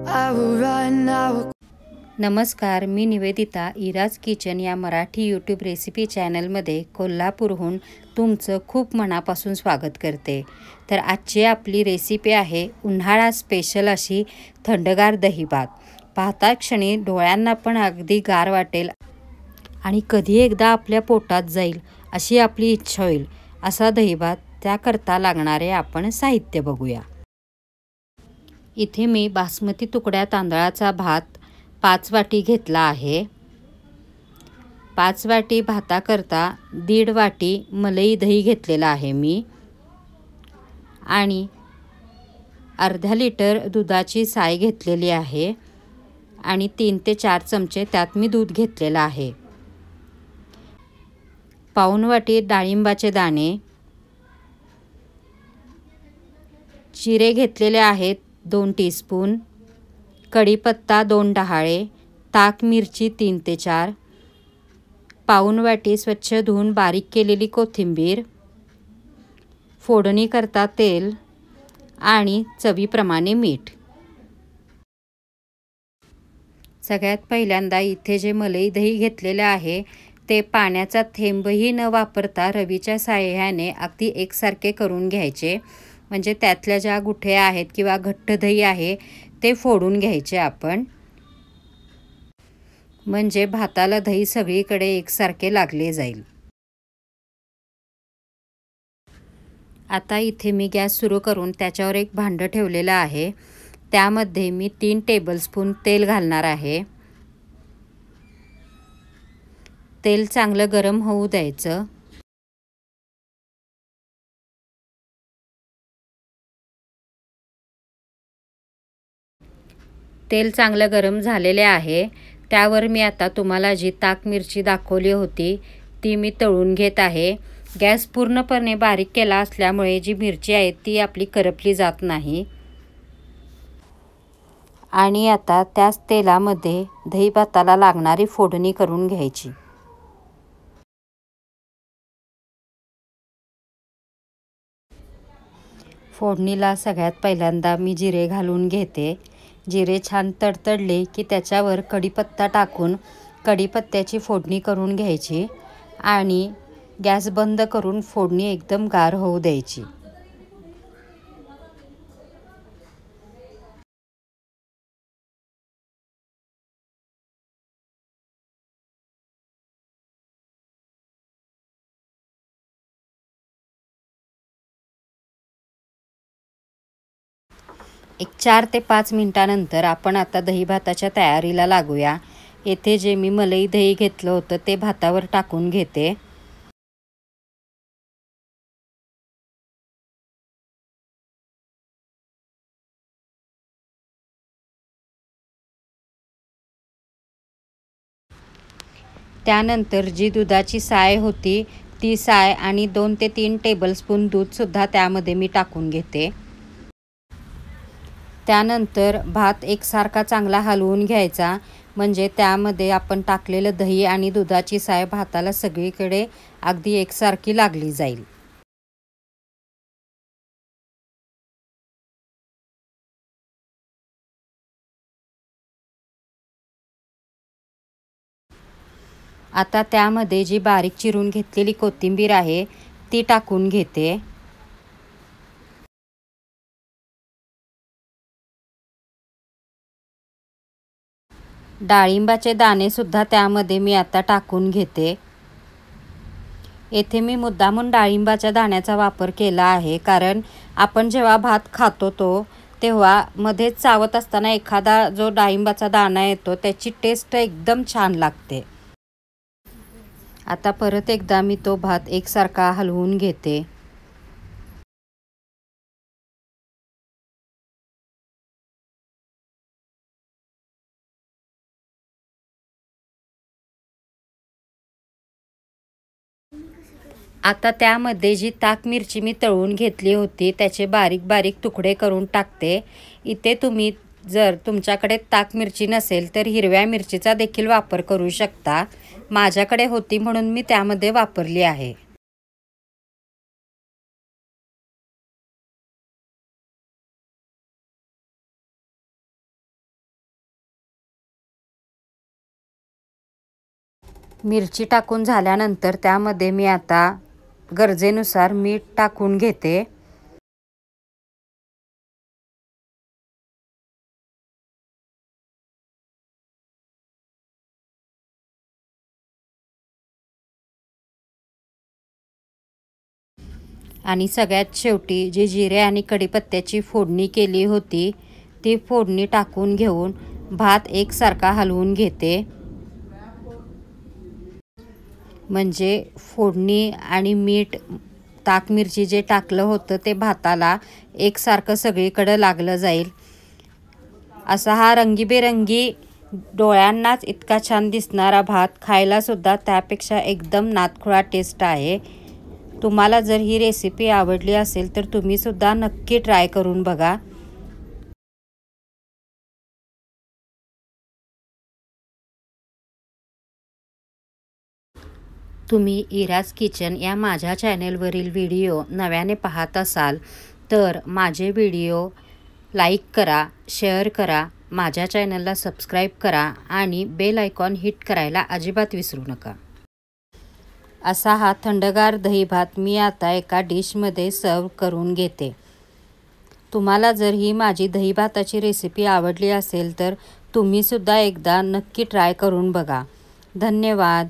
I will run, I will... नमस्कार, मी Nivedita Ira's kitchen या Marathi YouTube recipe चॅनलमध्ये कोल्हापूरहून तुमचं खूप मनापासून स्वागत करते. तर आजची आपली रेसिपी आहे उन्हाळा स्पेशल अशी थंडगार दहीभात. पाहता क्षणी डोळ्यांना पण अगदी गार वाटेल आणि कधी एकदा आपल्या पोटात जाईल अशी आपली इच्छा होईल असा दहीभात. त्याकरता लागणारे आपण साहित्य बघूया. इथे मी बासमती तुकड्या तांदळाचा भात 5 वाटी घेतला आहे. 5 वाटी भाताकरता 1.5 वाटी मलई दही घेतलेला आहे मी आणि अर्धा लिटर दुधाची साय घेतलेली आहे आणि 3 ते 4 चमचे त्यात मी दूध घेतलेलं आहे. पाऊण वाटी डाळिंबाचे दाणे, जिरे घेतलेले आहेत 2 टीस्पून, कढीपत्ता 2 डहाळे, ताक मिरची 3 ते 4, पाऊण वाटी स्वच्छ धुवून बारीक केलेली कोथिंबीर, फोडणी करता तेल आणि चवीप्रमाणे मीठ. सगळ्यात पहिल्यांदा इथे जे मलई दही घेतलेले आहे ते पाण्याचा थेंबही न वापरता रवीच्या साहाय्याने अगदी एकसारखे करून घ्यायचे. म्हणजे त्यातल्या ज्या गुठळ्या आहेत किंवा घट्ट दही आहे ते फोडून घ्यायचे आपण, म्हणजे भाताला दही सगळीकडे एकसारखे लागले जाईल. आता इथे मी गॅस सुरू करून त्याच्यावर एक भांडं ठेवलेलं आहे. त्यामध्ये मी 3 टेबलस्पून तेल घालणार आहे. तेल चांगलं गरम होऊ द्यायचं. तेल चांगलं गरम झालेले आहे. त्यावर मी आता तुम्हाला जी ताक मिरची दाखवली होती ती मी तळून घेत आहे. गॅस पूर्णपणे बारीक केला असल्यामुळे जी मिरची आहे ती आपली करपली जात नाही. आणि आता त्याच तेलामध्ये दही भाताला लागणारी फोडणी करून घ्यायची. फोडणीला सगळ्यात पहिल्यांदा मी जिरे घालून घेते. जिरे छान तडतडले की त्याच्यावर कढीपत्ता टाकून कढीपत्त्याची फोडणी करून घ्यायची आणि गॅस बंद करून फोडणी एकदम गार होऊ द्यायची. एक 4 ते 5 मिनिटानंतर आपण आता दही भाताच्या तयारीला लागूया. येथे जे मी मलई दही घेतलं होतं ते भातावर टाकून घेते. त्यानंतर जी दुधाची साय होती ती साय आणि 2 ते 3 टेबलस्पून दूधसुद्धा त्यामध्ये मी टाकून घेते. त्यानंतर भात एकसारखा चांगला हलवून घ्यायचा, म्हणजे त्यामध्ये आपण टाकलेलं दही आणि दुधाची साय भाताला सगळीकडे अगदी एकसारखी लागली जाईल. आता त्यामध्ये जी बारीक चिरून घेतलेली कोथिंबीर आहे ती टाकून घेते. डाळिंबाचे दाणेसुद्धा त्यामध्ये मी आता टाकून घेते. येथे मी मुद्दामून डाळिंबाच्या दाण्याचा वापर केला आहे, कारण आपण जेव्हा भात खातो तेव्हा मध्येच चावत असताना एखादा जो डाळिंबाचा दाणा येतो त्याची टेस्ट एकदम छान लागते. आता परत एकदा मी तो भात एकसारखा हलवून घेते. आता त्यामध्ये जी ताक मिरची मी तळून घेतली होती त्याचे बारीक बारीक तुकडे करून टाकते. इथे तुम्ही जर तुमच्याकडे ताक मिरची नसेल तर हिरव्या मिरचीचा देखील वापर करू शकता. माझ्याकडे होती म्हणून मी त्यामध्ये वापरली आहे. मिरची टाकून झाल्यानंतर त्यामध्ये मी आता गरजेनुसार मीठ टाकून घेते. आणि सगळ्यात शेवटी जी जिरे आणि कढीपत्त्याची फोडणी केली होती ती फोडणी टाकून घेऊन भात एकसारखा हलवून घेते. म्हणजे फोडणी आणि मीठ ताक मिरची जे टाकलं होतं ते भाताला एकसारखं सगळीकडं लागलं जाईल. असा हा रंगीबेरंगी डोळ्यांनाच इतका छान दिसणारा भात खायलासुद्धा त्यापेक्षा एकदम नादखुळा टेस्ट आहे. तुम्हाला जर ही रेसिपी आवडली असेल तर तुम्हीसुद्धा नक्की ट्राय करून बघा. तुम्ही इराज किचन या माझ्या चॅनेलवरील व्हिडिओ नव्याने पाहत असाल तर माझे व्हिडिओ लाईक करा, शेअर करा, माझ्या चॅनलला सबस्क्राईब करा आणि बेल आयकॉन हिट करायला अजिबात विसरू नका. असा हा थंडगार दही भात मी आता एका डिशमध्ये सर्व करून घेते. तुम्हाला जर ही माझी दही भाताची रेसिपी आवडली असेल तर तुम्हीसुद्धा एकदा नक्की ट्राय करून बघा. धन्यवाद.